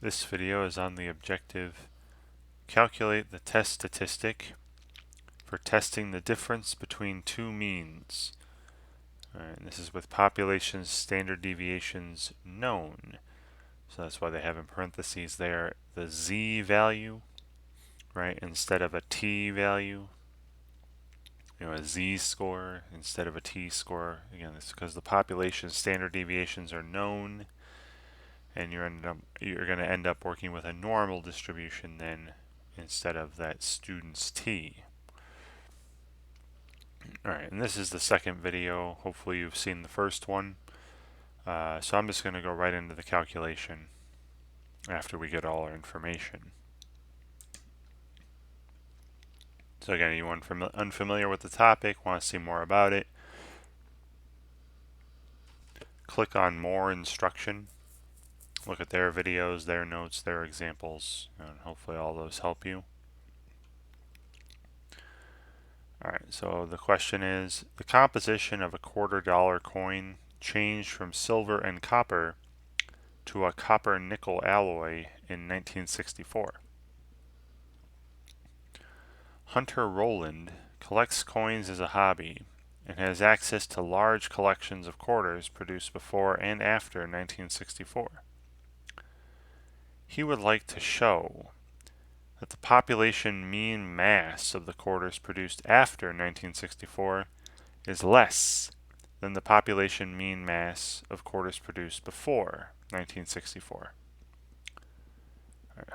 This video is on the objective calculate the test statistic for testing the difference between two means. And this is with population standard deviations known. So that's why they have in parentheses there the z value, right, instead of a t value. A z-score instead of a t-score. Again, it's because the population standard deviations are known, and you're going to end up working with a normal distribution then instead of that student's t. Alright, and this is the second video. Hopefully you've seen the first one. So I'm just going to go right into the calculation after we get all our information. So again, anyone unfamiliar with the topic, want to see more about it, click on More Instruction. Look at their videos, their notes, their examples, and hopefully all those help you. Alright, so the question is, the composition of a $quarter coin changed from silver and copper to a copper-nickel alloy in 1964. Hunter Rowland collects coins as a hobby and has access to large collections of quarters produced before and after 1964. He would like to show that the population mean mass of the quarters produced after 1964 is less than the population mean mass of quarters produced before 1964.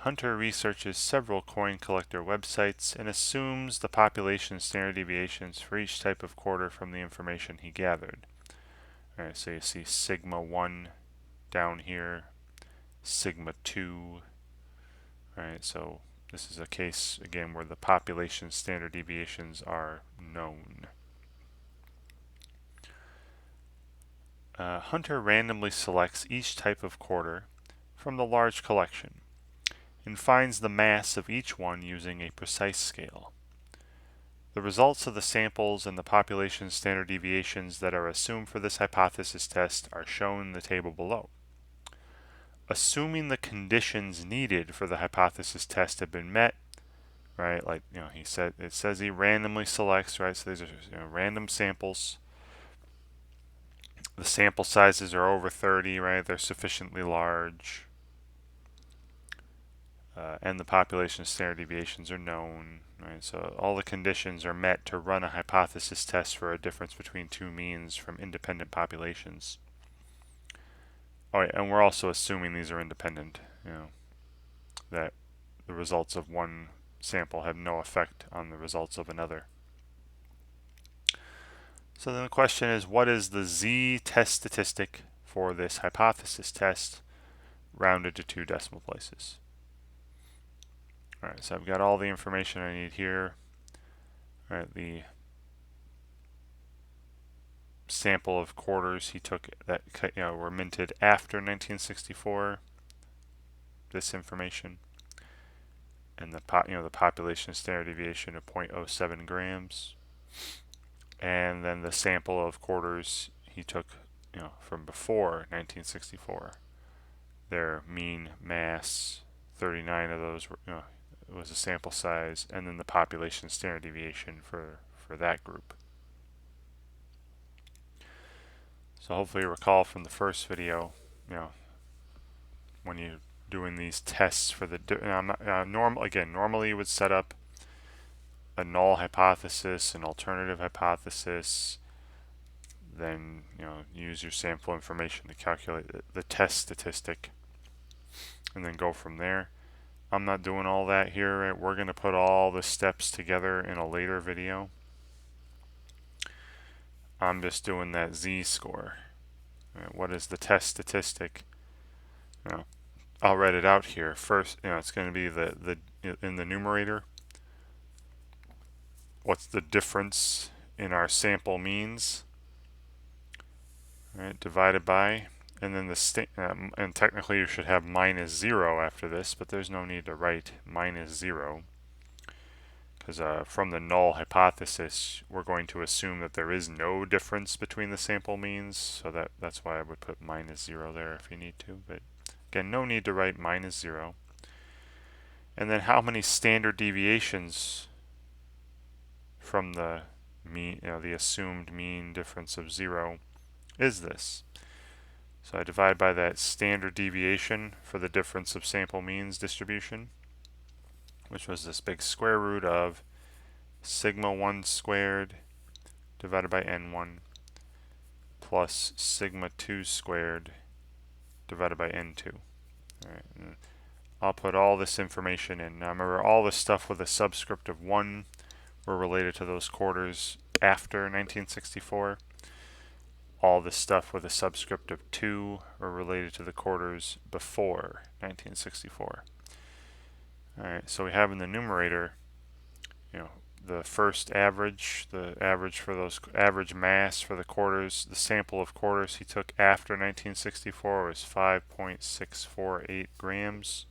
Hunter researches several coin collector websites and assumes the population standard deviations for each type of quarter from the information he gathered. Alright, so you see sigma 1 down here, sigma 2. Alright, so this is a case, again, where the population standard deviations are known. Hunter randomly selects each type of quarter from the large collection and finds the mass of each one using a precise scale. The results of the samples and the population standard deviations that are assumed for this hypothesis test are shown in the table below. Assuming the conditions needed for the hypothesis test have been met, right? Like, it says he randomly selects, right? So these are random samples. The sample sizes are over 30, right? They're sufficiently large. And the population standard deviations are known, right? So all the conditions are met to run a hypothesis test for a difference between two means from independent populations. Oh, yeah, and we're also assuming these are independent, that the results of one sample have no effect on the results of another. So then the question is, what is the z-test statistic for this hypothesis test rounded to 2 decimal places? Alright, so I've got all the information I need here. Alright, the sample of quarters he took that were minted after 1964. This information, and the population standard deviation of 0.07 grams, and then the sample of quarters he took from before 1964. Their mean mass, 39 of those were, was a sample size, and then the population standard deviation for that group. So hopefully you recall from the first video, when you're doing these tests for the normally you would set up a null hypothesis, an alternative hypothesis, then use your sample information to calculate the test statistic, and then go from there. I'm not doing all that here. Right? We're going to put all the steps together in a later video. I'm just doing that z-score. Right? What is the test statistic? I'll write it out here. First, it's going to be the in the numerator. What's the difference in our sample means? Right, divided by, and then and technically you should have minus 0 after this, but there's no need to write minus 0, because from the null hypothesis we're going to assume that there is no difference between the sample means, so that's why I would put minus 0 there if you need to, but Again, no need to write minus 0. And then how many standard deviations from the mean, the assumed mean difference of 0 is this? So I divide by that standard deviation for the difference of sample means distribution, which was this big square root of sigma 1 squared divided by n1 plus sigma 2 squared divided by n2. All right. I'll put all this information in. Now remember, all this stuff with a subscript of 1 were related to those quarters after 1964. All this stuff with a subscript of 2 were related to the quarters before 1964. Alright, so we have in the numerator, the first average, the average for those average mass for the quarters, the sample of quarters he took after 1964 was 5.648 grams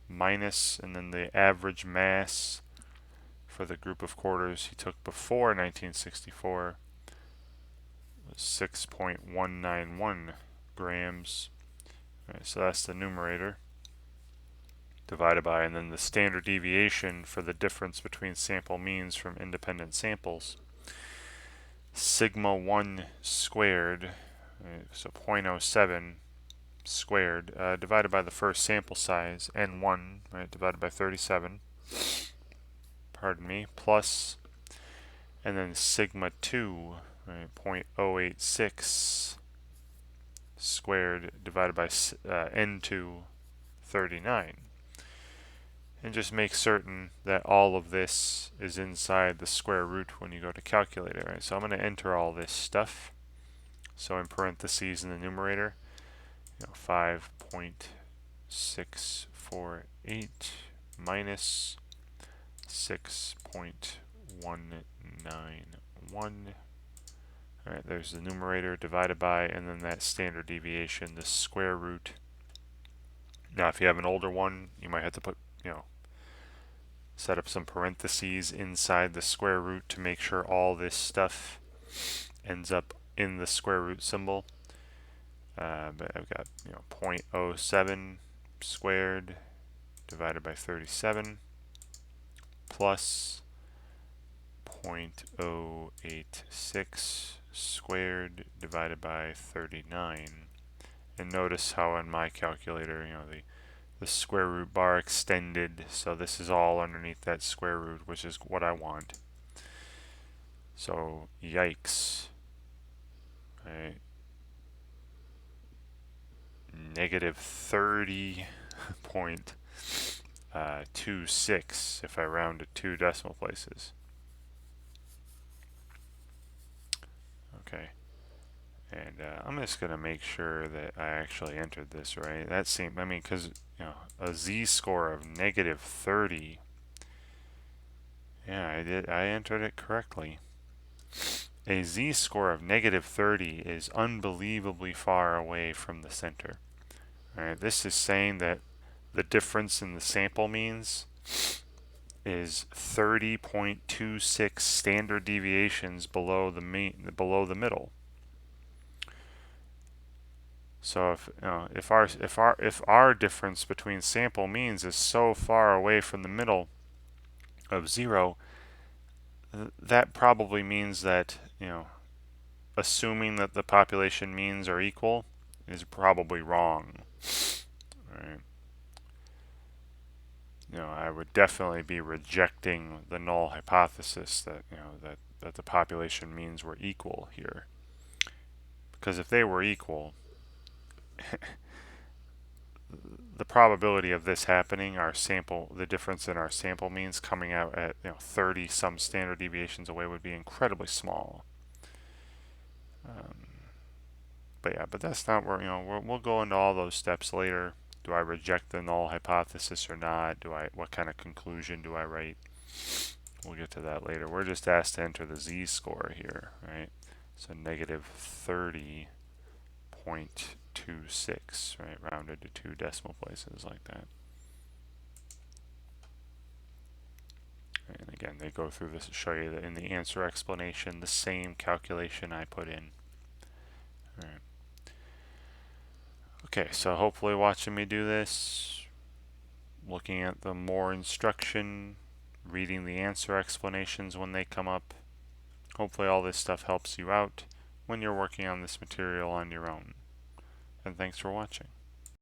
minus, and then the average mass for the group of quarters he took before 1964 was 6.191 grams. Right, so that's the numerator divided by, and then the standard deviation for the difference between sample means from independent samples, sigma 1 squared, right, so 0.07 squared, divided by the first sample size, n1, right, divided by 37, pardon me, plus, and then sigma 2, right, 0.086 squared divided by n2, 39. And just make certain that all of this is inside the square root when you go to calculate it, right? So I'm going to enter all this stuff. So in parentheses in the numerator, 5.648 minus 6.191. Alright, there's the numerator divided by, and then that standard deviation, the square root. Now if you have an older one, you might have to put, set up some parentheses inside the square root to make sure all this stuff ends up in the square root symbol. But I've got 0.07 squared divided by 37 plus 0.086 squared divided by 39. And notice how in my calculator, the square root bar extended, so this is all underneath that square root, which is what I want. So, yikes. Right. Negative 30.26 if I round to 2 decimal places. Okay. And I'm just going to make sure that I actually entered this right. That seemed, because a z-score of negative 30. Yeah, I did. I entered it correctly. A z-score of negative 30 is unbelievably far away from the center. Alright, this is saying that the difference in the sample means is 30.26 standard deviations below the middle. So if our difference between sample means is so far away from the middle of 0, that probably means that assuming that the population means are equal is probably wrong. Right? I would definitely be rejecting the null hypothesis that that the population means were equal here, because if they were equal, the probability of this happening, the difference in our sample means coming out at 30 some standard deviations away, would be incredibly small. But that's not where we'll go into all those steps later. Do I reject the null hypothesis or not? What kind of conclusion do I write? We'll get to that later. We're just asked to enter the z-score here, right? So negative 30.26, right? Rounded to 2 decimal places like that. And again, they go through this to show you that in the answer explanation, the same calculation I put in. All right. Okay, so hopefully watching me do this, looking at the more instruction, reading the answer explanations when they come up, hopefully all this stuff helps you out when you're working on this material on your own. And thanks for watching.